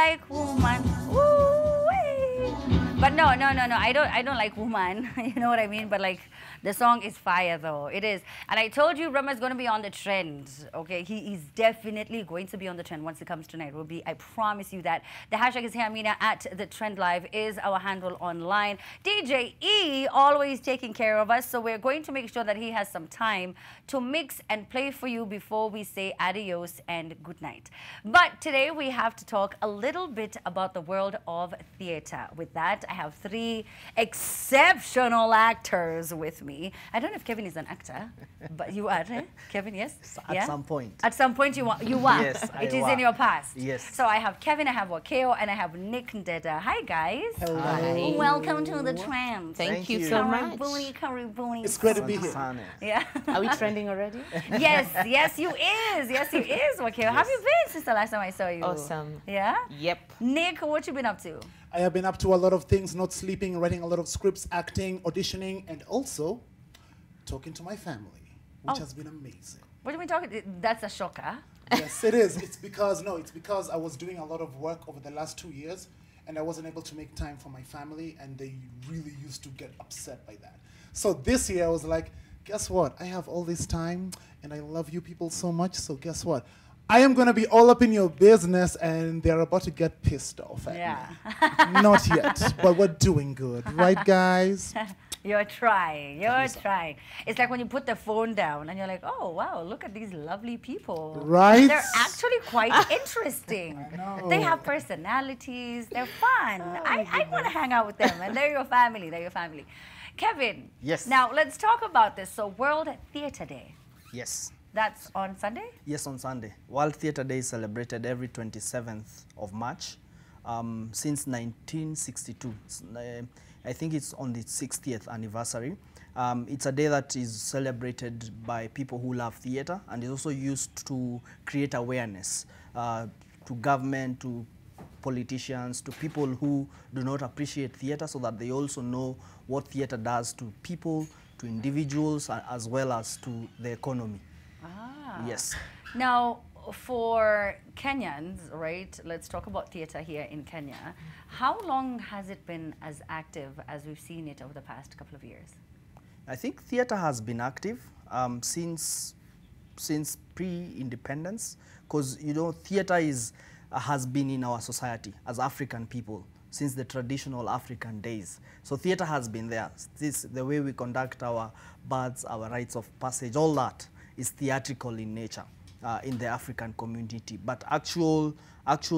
like woman. Woo-wee. But no. I don't like woman. You know what I mean? But like the song is fire though. It is. And I told you Rama is going to be on the trend. Okay, he is definitely going to be on the trend once it comes tonight. Will be. I promise you that. The hashtag is Amina at the Trend Live is our handle online. DJ E always taking care of us, so we're going to make sure that he has some time to mix and play for you before we say adios and good night. But today we have to talk a little bit about the world of theater. With that, I have three exceptional actors with me. I don't know if Kevin is an actor, but you are, eh? Kevin, yes? At some point. At some point you are. Yes, it is in your past. Yes. So I have Kevin, I have Wakeo, and I have Nick Ndeda. Hi, guys. Hello. Hi. Welcome to the trend. Thank you you. so much. Karibuni. It's great to be here. Sane. Yeah. Are we trending already? Yes, you is. Yes, you is, Wakeo. How have you been since the last time I saw you? Awesome. Yeah? Yep. Nick, what you been up to? I have been up to a lot of things, not sleeping, writing a lot of scripts, acting, auditioning, and also talking to my family, which has been amazing. What are we talking? That's a shocker. Yes, it is. It's because I was doing a lot of work over the last 2 years, and I wasn't able to make time for my family, and they really used to get upset by that. So this year I was like, guess what? I have all this time, and I love you people so much, so guess what? I am going to be all up in your business, and they're about to get pissed off at me. Not yet, but we're doing good. Right, guys? You're trying. You're trying. It's like when you put the phone down and you're like, oh, wow, look at these lovely people. Right? They're actually quite interesting. I know. They have personalities. They're fun. I want to hang out with them, and they're your family. They're your family. Kevin. Yes. Now, let's talk about this. So, World Theatre Day. Yes. That's on Sunday? Yes, on Sunday. World Theatre Day is celebrated every 27th of March since 1962. I think it's on the 60th anniversary. It's a day that is celebrated by people who love theatre, and is also used to create awareness to government, to politicians, to people who do not appreciate theatre, so that they also know what theatre does to people, to individuals, as well as to the economy. Ah. Yes. Now, for Kenyans, right, let's talk about theatre here in Kenya. How long has it been as active as we've seen it over the past couple of years? I think theatre has been active since pre-independence, because, you know, theatre has been in our society as African people since the traditional African days. So theatre has been there. The way we conduct our births, our rites of passage, all that is theatrical in nature in the African community. But actual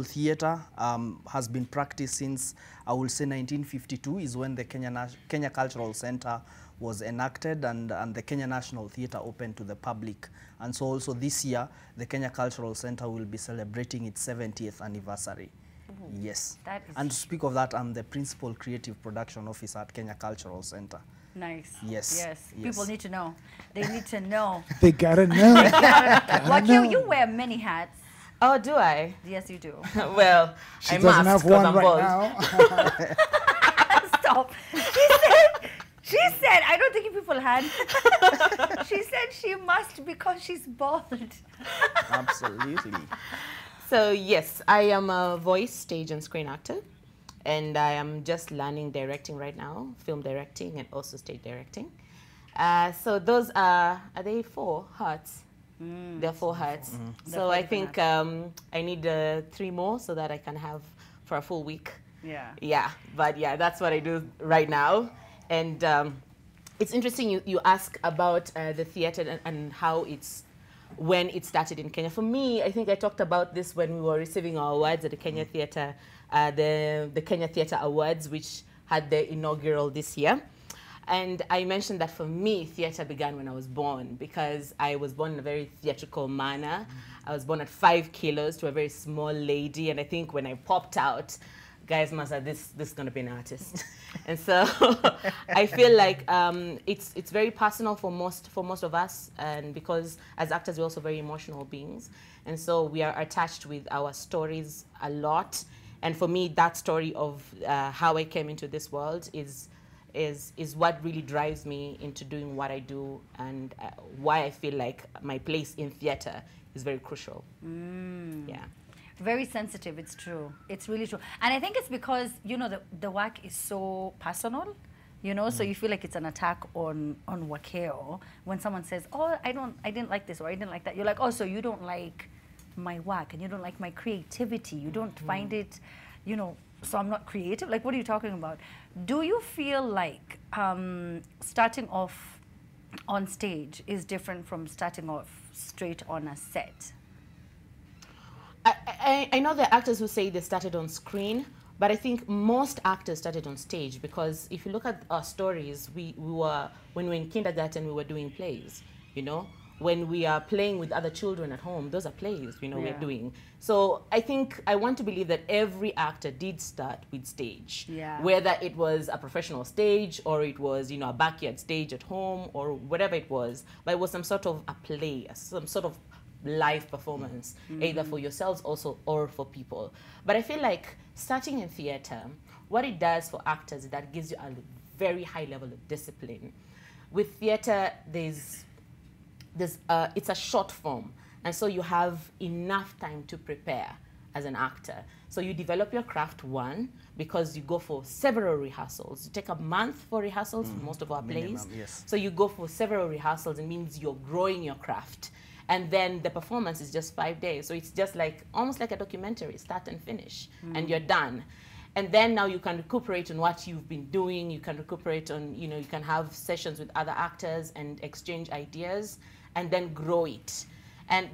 theatre has been practiced since, I will say, 1952 is when the Kenya Cultural Center was enacted, and the Kenya National Theatre opened to the public. And so also this year, the Kenya Cultural Center will be celebrating its 70th anniversary. Ooh, yes. And to speak of that, I'm the Principal Creative Production Officer at Kenya Cultural Center. Nice. Yes. Yes. People need to know. They need to know. They gotta know. Wakio, you wear many hats. Oh, do I? Yes, you do. Well, She I doesn't must, have 'cause one I'm right bald. now. Stop. She said, I don't think people had. She said she must because she's bald. Absolutely. So yes, I am a voice, stage, and screen actor, and I am just learning directing right now, film directing and also stage directing. So those are they 4 hats? They're 4 hats. So I think I need 3 more so that I can have for a full week. Yeah. Yeah, but yeah, that's what I do right now. And it's interesting you ask about the theatre and how when it started in Kenya. For me, I think I talked about this when we were receiving our awards at the Kenya Theatre, the Kenya Theatre Awards, which had the inaugural this year. And I mentioned that for me, theatre began when I was born, because I was born in a very theatrical manner. I was born at 5 kilos to a very small lady, and I think when I popped out, guys must have this is going to be an artist. And so I feel like it's very personal for most of us, and because as actors we're also very emotional beings, and so we are attached with our stories a lot. And for me, that story of how I came into this world is what really drives me into doing what I do, and why I feel like my place in theatre is very crucial. Yeah. Very sensitive, it's true. It's really true. And I think it's because, you know, the work is so personal, you know, so you feel like it's an attack on Wakeo. When someone says, oh, I didn't like this or I didn't like that, you're like, oh, so you don't like my work and you don't like my creativity. You don't find it, you know, so I'm not creative. Like, what are you talking about? Do you feel like starting off on stage is different from starting off straight on a set? I know there are actors who say they started on screen, but I think most actors started on stage, because if you look at our stories, when we were in kindergarten, we were doing plays, you know? When we are playing with other children at home, those are plays, you know, we're doing. So I think I want to believe that every actor did start with stage. Yeah. Whether it was a professional stage or it was, you know, a backyard stage at home or whatever it was, but it was some sort of a play, some sort of live performance, either for yourselves also or for people. But I feel like starting in theater, what it does for actors is that it gives you a very high level of discipline. With theater, it's a short form, and so you have enough time to prepare as an actor. So you develop your craft, one, because you go for several rehearsals. You take a month for rehearsals for most of our plays. Yes. So you go for several rehearsals. It means you're growing your craft. And then the performance is just 5 days. So it's just like, almost like a documentary, start and finish, and you're done. And then now you can recuperate on what you've been doing. You can recuperate on, you know, you can have sessions with other actors and exchange ideas and then grow it.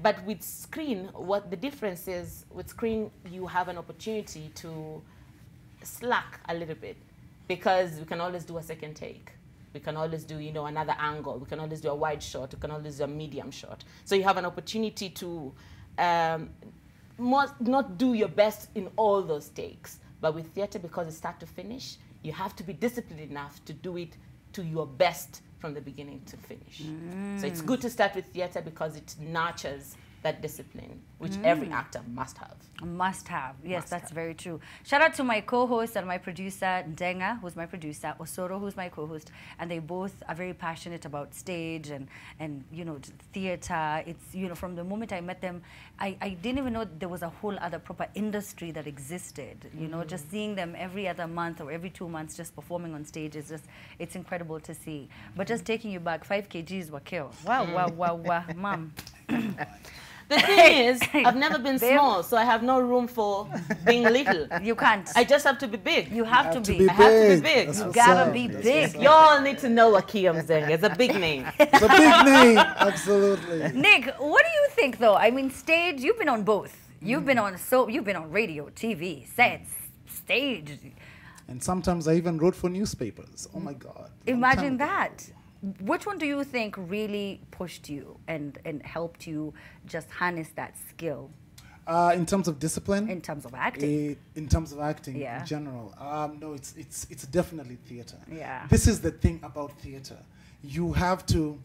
But with screen, what the difference is, with screen, you have an opportunity to slack a little bit, because we can always do a second take. We can always do, you know, another angle. We can always do a wide shot. We can always do a medium shot. So you have an opportunity to not do your best in all those takes. But with theater, because it's start to finish, you have to be disciplined enough to do it to your best from the beginning to finish. So it's good to start with theater because it nurtures that discipline, which every actor must have. Must have. Yes, Must that's have. very true. Shout out to my co-host and my producer, Ndenga, who's my producer, Osoro, who's my co-host, and they both are very passionate about stage and you know, theater. It's, you know, from the moment I met them, I didn't even know there was a whole other proper industry that existed. You know, just seeing them every other month or every 2 months just performing on stage is just, it's incredible to see. But just taking you back, 5 kgs were killed. Wow, wow, wow, wow, mom. The thing is, I've never been Babe. small, so I have no room for being little. You can't. I just have to be big. You have to be. I have to be big. That's You what's gotta up. be That's big. what's up. Y'all need to know Wakia Mzenga. It's a big name. It's a big name, absolutely. Nick, what do you think though? I mean, stage, you've been on both. You've been on you've been on radio, TV, sets, stage. And sometimes I even wrote for newspapers. Oh my God. Imagine that. Which one do you think really pushed you and helped you just harness that skill In terms of discipline? in terms of acting? In terms of acting Yeah. in general, no, it's definitely theater. Yeah. This is the thing about theater. You have to,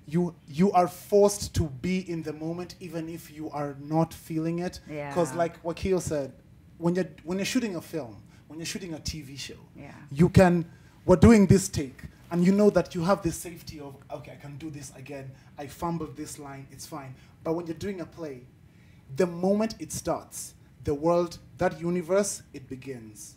you are forced to be in the moment even if you are not feeling it. Yeah. Because like Wakio said, when you're shooting a film, when you're shooting a TV show, Yeah. we're doing this take, and you know that you have the safety of, okay, I can do this again. I fumbled this line, it's fine. But when you're doing a play, the moment it starts, the world, that universe, it begins.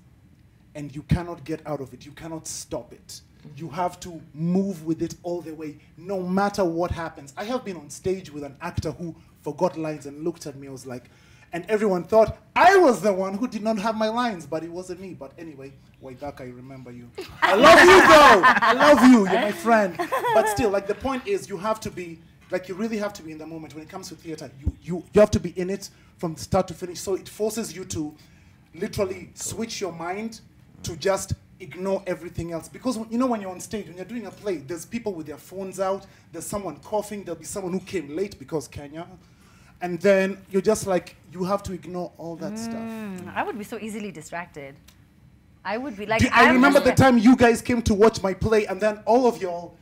And you cannot get out of it. You cannot stop it. You have to move with it all the way, no matter what happens. I have been on stage with an actor who forgot lines and looked at me. I was like, and everyone thought I was the one who did not have my lines, but it wasn't me. But anyway, Waidaka, I remember you. I love you though. I love you. You're my friend. But still, like, the point is, you have to be, like, you really have to be in the moment. When it comes to theater, you have to be in it from start to finish. So it forces you to literally switch your mind to just ignore everything else. Because, you know, when you're on stage, when you're doing a play, there's people with their phones out, there's someone coughing, there'll be someone who came late because Kenya. And then you're just like, you have to ignore all that stuff. I would be so easily distracted. I would be like, I I'm remember just- the time you guys came to watch my play, and then all of y'all,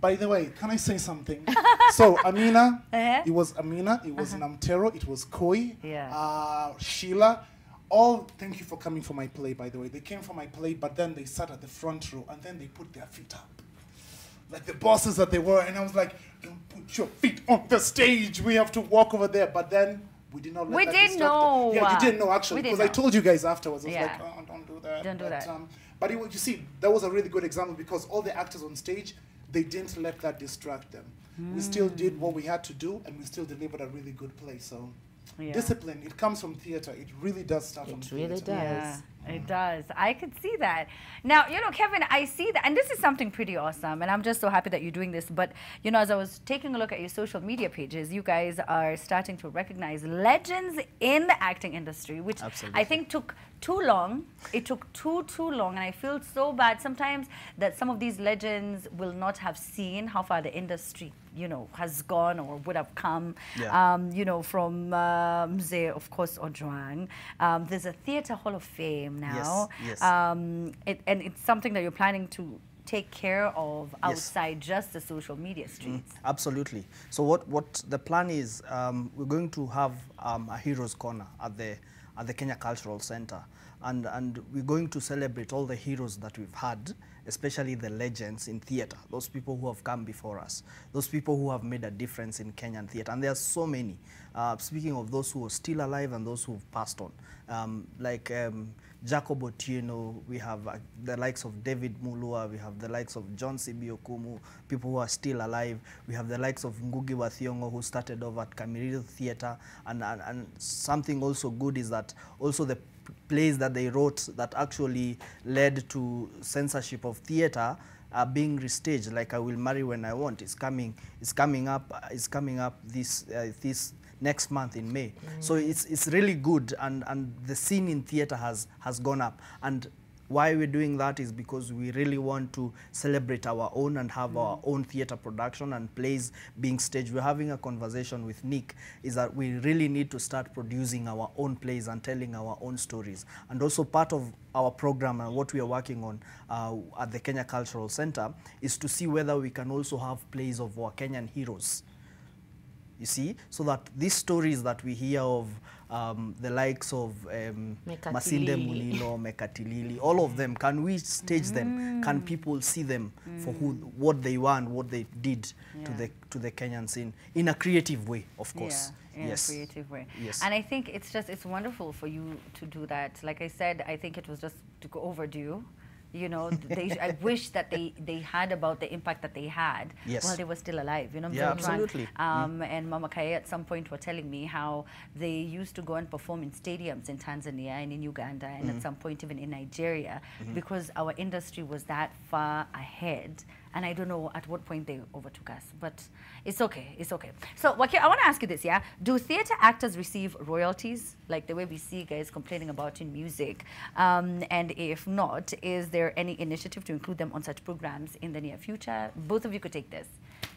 by the way, can I say something? So Amina, it was Amina, it was Namtero, it was Koi, Yeah. Sheila, all, thank you for coming for my play, by the way. They came for my play, but then they sat at the front row, and then they put their feet up. Like the bosses that they were, and I was like, don't put your feet on the stage, we have to walk over there. But then We did not let We that didn't distract know. us. Yeah, you didn't know actually, We didn't because I know. told you guys afterwards. I was Yeah. like, oh, don't do that. Don't do but, that. But you see, that was a really good example because all the actors on stage, they didn't let that distract them. We still did what we had to do, and we still delivered a really good play. So Yeah. discipline, it comes from theater. It really does start from It really theater. does. Yeah, it does. I could see that. Now, you know, Kevin, I see that, and this is something pretty awesome, and I'm just so happy that you're doing this. But, you know, as I was taking a look at your social media pages, you guys are starting to recognize legends in the acting industry, which Absolutely. I think took too long. It took too long, and I feel so bad sometimes that some of these legends will not have seen how far the industry, you know, has gone or would have come. Yeah. You know, from Mzee, of course, Ojwang. There's a Theatre Hall of Fame now. yes. And it's something that you're planning to take care of Yes. outside just the social media streets. Absolutely. So what the plan is, we're going to have a Heroes Corner at the Kenya Cultural Center, and we're going to celebrate all the heroes that we've had, especially the legends in theater, those people who have come before us, those people who have made a difference in Kenyan theater, and there are so many. Speaking of those who are still alive and those who've passed on, like Jacob Otieno, we have the likes of David Mulua, we have the likes of John Sibiokumu, people who are still alive. We have the likes of Ngugi wa Thiong'o, who started off at Kamiril Theatre, and something also good is that also the plays that they wrote that actually led to censorship of theatre are being restaged, like I Will Marry When I Want. It's coming up this next month in May. So it's really good, and the scene in theatre has gone up. And why we're doing that is because we really want to celebrate our own and have our own theatre production and plays being staged. We're having a conversation with Nick, is that we really need to start producing our own plays and telling our own stories. And also part of our program and what we are working on at the Kenya Cultural Center is to see whether we can also have plays of our Kenyan heroes. You see, so that these stories that we hear of the likes of Masinde Mulilo, Mekatilili, all of them, can we stage them? Can people see them for what they were and what they did to the Kenyan scene in a creative way, of course. Yeah, in yes. a creative way. Yes. And I think it's wonderful for you to do that. Like I said, I think it was just overdue. You know, I wish that they had about the impact that they had while they were still alive. You know, Yeah, absolutely. And Mama Kaya at some point were telling me how they used to go and perform in stadiums in Tanzania and in Uganda and at some point even in Nigeria because our industry was that far ahead. And I don't know at what point they overtook us, but it's okay, it's okay. So, Waki, I want to ask you this, yeah? Do theater actors receive royalties, like the way we see guys complaining about in music? And if not, is there any initiative to include them on such programs in the near future? Both of you could take this.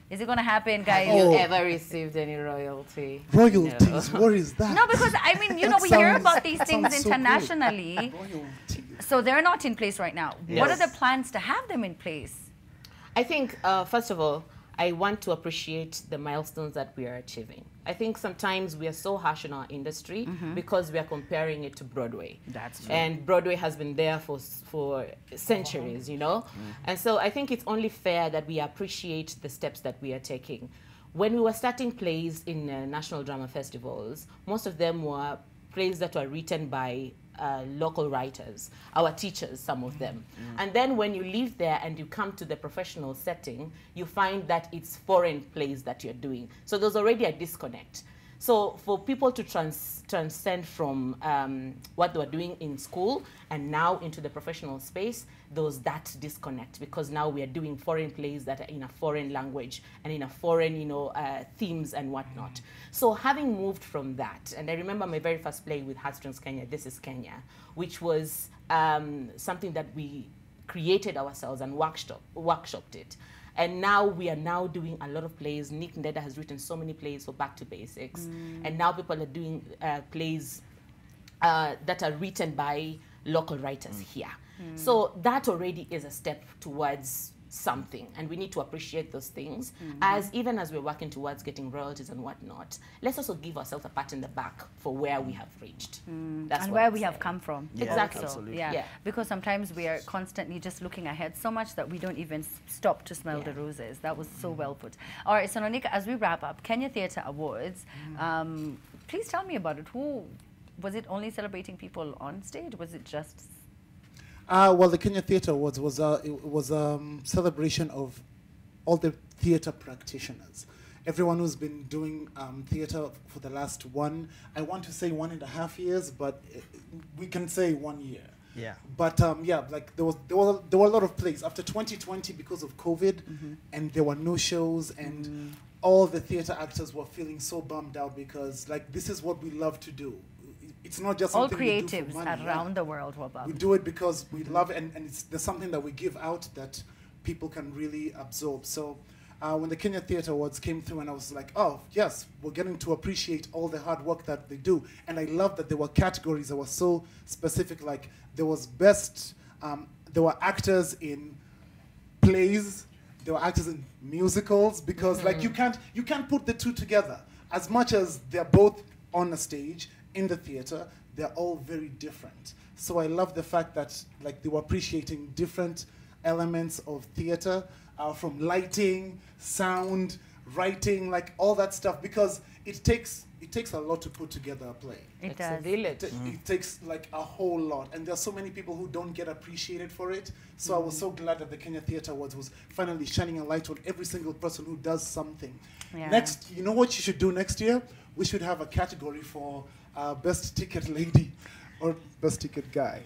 Is it going to happen, guys? Have you ever received any royalty? Royalties, No. what is that? No, because, I mean, you know, we hear about these things sounds so good. internationally. Royalties. So they're not in place right now. What are Yes. the plans to have them in place? I think, first of all, I want to appreciate the milestones that we are achieving. I think sometimes we are so harsh in our industry because we are comparing it to Broadway. That's true. And Broadway has been there for centuries, you know? And so I think it's only fair that we appreciate the steps that we are taking. When we were starting plays in national drama festivals, most of them were plays that were written by local writers, our teachers, some of them. And then when you leave there and you come to the professional setting, you find that it's foreign plays that you're doing. So there's already a disconnect. So for people to transcend from what they were doing in school and now into the professional space, there was that disconnect because now we are doing foreign plays that are in a foreign language and in a foreign, you know, themes and whatnot. So having moved from that, and I remember my very first play with Heartstrings Kenya, This is Kenya, which was something that we created ourselves and workshopped it. And now we are now doing a lot of plays. Nick Ndeda has written so many plays for Back to Basics. And now people are doing plays that are written by local writers here. So that already is a step towards something, and we need to appreciate those things. Even as we're working towards getting royalties and whatnot, let's also give ourselves a pat in the back for where we have reached. That's And what where I'm we have saying. come from. Yeah, Exactly. absolutely. Yeah. Yeah. Because sometimes we are constantly just looking ahead so much that we don't even stop to smell the roses. That was so well put. All right, so Nonika, as we wrap up, Kenya Theatre Awards, please tell me about it. Who was it? Only celebrating people on stage? Was it just? Well, the Kenya Theatre Awards was a celebration of all the theatre practitioners. Everyone who's been doing theatre for the last I want to say 1.5 years, but we can say 1 year. Yeah. But yeah, like there were a lot of plays after 2020 because of COVID, and there were no shows, and all the theatre actors were feeling so bummed out because like this is what we love to do. It's not just All something we do creatives for money, around the world were bummed. we do it because we love it, and there's something that we give out that people can really absorb. So when the Kenya Theatre Awards came through, and I was like, oh, yes, we're getting to appreciate all the hard work that they do. And I love that there were categories that were so specific. Like there was there were actors in plays, there were actors in musicals, because like you can't put the two together. As much as they're both on a stage, in the theater, they're all very different. So I love the fact that like they were appreciating different elements of theater, from lighting, sound, writing, like all that stuff, because it takes a lot to put together a play. It It's a does. village. It takes like a whole lot, and there's so many people who don't get appreciated for it. So I was so glad that the Kenya Theatre Awards was finally shining a light on every single person who does something. Yeah. Next, you know what you should do next year? We should have a category for best ticket lady or best ticket guy.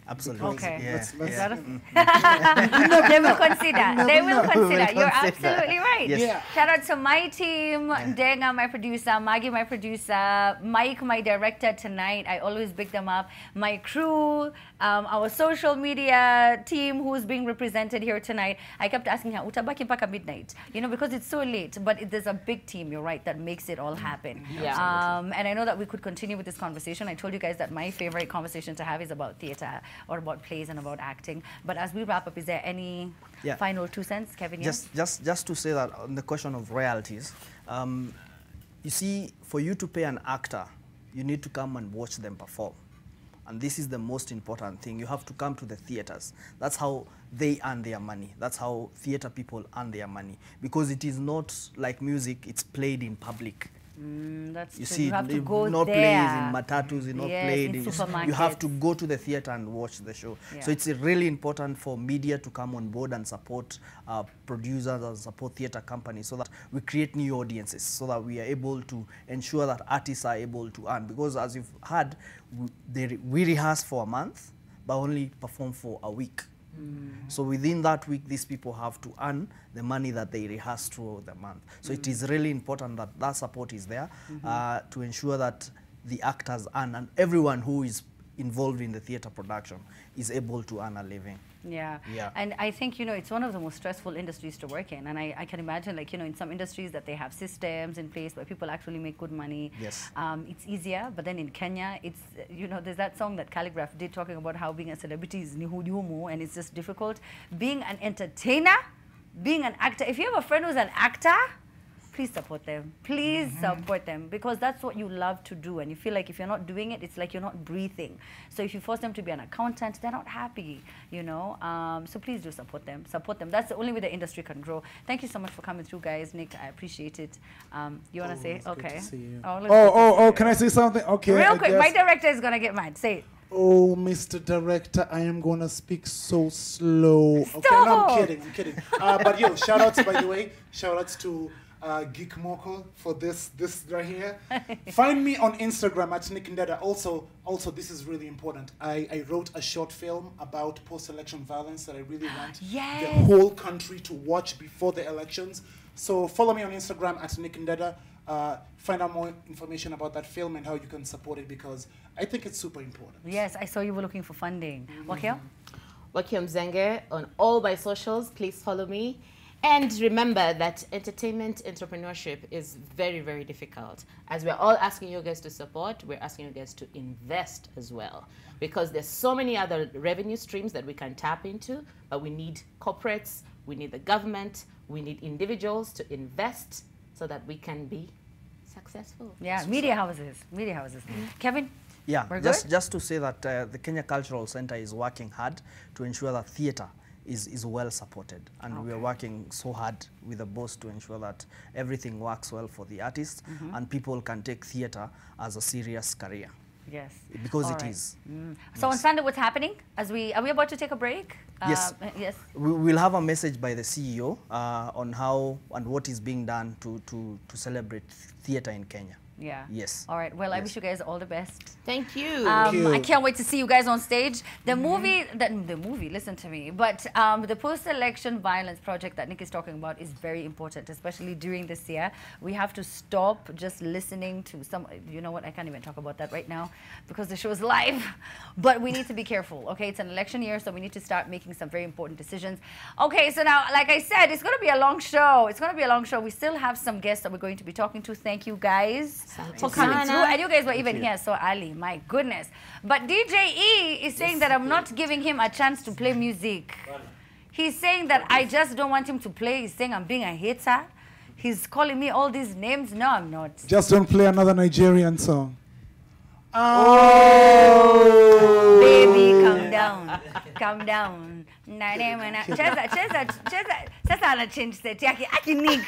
Absolutely. Okay. Yeah. Let's- Is that a- yeah. They will consider. They will consider. You're consider. absolutely right. Yes. Yeah. Shout out to my team, Denga, my producer, Maggie, my producer, Mike, my director tonight. I always pick them up. My crew, our social media team who's being represented here tonight. I kept asking her, utabaki mpaka midnight, you know, because it's so late. But there's a big team, you're right, that makes it all happen. Yeah. And I know that we could continue with this conversation. I told you guys that my favorite conversation to have is about theater or about plays and about acting. But as we wrap up, is there any final 2 cents, Kevin? Just to say that on the question of royalties, you see, for you to pay an actor, you need to come and watch them perform. And this is the most important thing. You have to come to the theaters. That's how they earn their money. That's how theater people earn their money. Because it is not like music, it's played in public. That's You true. see, You have to go not there. plays in matatus, not Yes, played. in You supermarkets. have to go to the theater and watch the show. Yeah. So it's really important for media to come on board and support producers and support theater companies so that we create new audiences, so that we are able to ensure that artists are able to earn. Because as you've heard, we rehearse for a month, but only perform for a week. So within that week, these people have to earn the money that they rehearse throughout the month. So it is really important that that support is there to ensure that the actors earn, and everyone who is involved in the theater production is able to earn a living. Yeah. Yeah. And I think, you know, it's one of the most stressful industries to work in. And I can imagine, like, you know, in some industries that they have systems in place where people actually make good money. Yes. It's easier. But then in Kenya, it's, you know, there's that song that Calligraph did talking about how being a celebrity is nihudumu and it's just difficult. Being an entertainer, being an actor. If you have a friend who's an actor, please support them. Please support them, because that's what you love to do. And you feel like if you're not doing it, it's like you're not breathing. So if you force them to be an accountant, they're not happy, you know. So please do support them. Support them. That's the only way the industry can grow. Thank you so much for coming through, guys. Nick, I appreciate it. You want to say? It's good Okay. to see you. Oh, let's go to see you. Can I say something? Okay. Real I quick, guess- my director is going to get mad. Say it. Oh, Mr. Director, I am gonna speak so slow. Okay, no, I'm kidding. But yo, shout outs, by the way. Shout outs to Geek Moko for this right here. Find me on Instagram at Nick Ndeda. Also, this is really important. I wrote a short film about post-election violence that I really want the Yes. whole country to watch before the elections. So follow me on Instagram at Nick Ndeda. Find out more information about that film and how you can support it, because I think it's super important. Yes, I saw you were looking for funding. Wakio? Wakiam Zenge on all my socials. Please follow me. And remember that entertainment entrepreneurship is very, very difficult. As we're all asking you guys to support, we're asking you guys to invest as well. Because there's so many other revenue streams that we can tap into, but we need corporates, we need the government, we need individuals to invest so that we can be successful. Yeah, media houses. Media houses. Kevin? Yeah, We're just good? just to say that the Kenya Cultural Center is working hard to ensure that theater is well supported, and we are working so hard with the boss to ensure that everything works well for the artists and people can take theater as a serious career. Yes. Because All it right. is. So on Sunday, what's happening? Are we about to take a break? Yes. Yes. We'll have a message by the CEO on how and what is being done to celebrate theater in Kenya. Yeah. Yes. All right. Well, I Yes. wish you guys all the best. Thank you. I can't wait to see you guys on stage. The movie, listen to me, but the post-election violence project that Nick is talking about is very important, especially during this year. We have to stop just listening to some, you know what, I can't even talk about that right now because the show is live, but we need to be careful, okay? It's an election year, so we need to start making some very important decisions. Okay, so now, like I said, it's going to be a long show. It's going to be a long show. We still have some guests that we're going to be talking to. Thank you, guys, for coming through. And you guys were even here so early. My goodness. But DJ E is saying that I'm not giving him a chance to play music. He's saying that I just don't want him to play. He's saying I'm being a hater. He's calling me all these names. No, I'm not. Just don't play another Nigerian song. Oh! Baby, calm down. Calm down. Cheza, sasa ana change set yake. Aki Nick.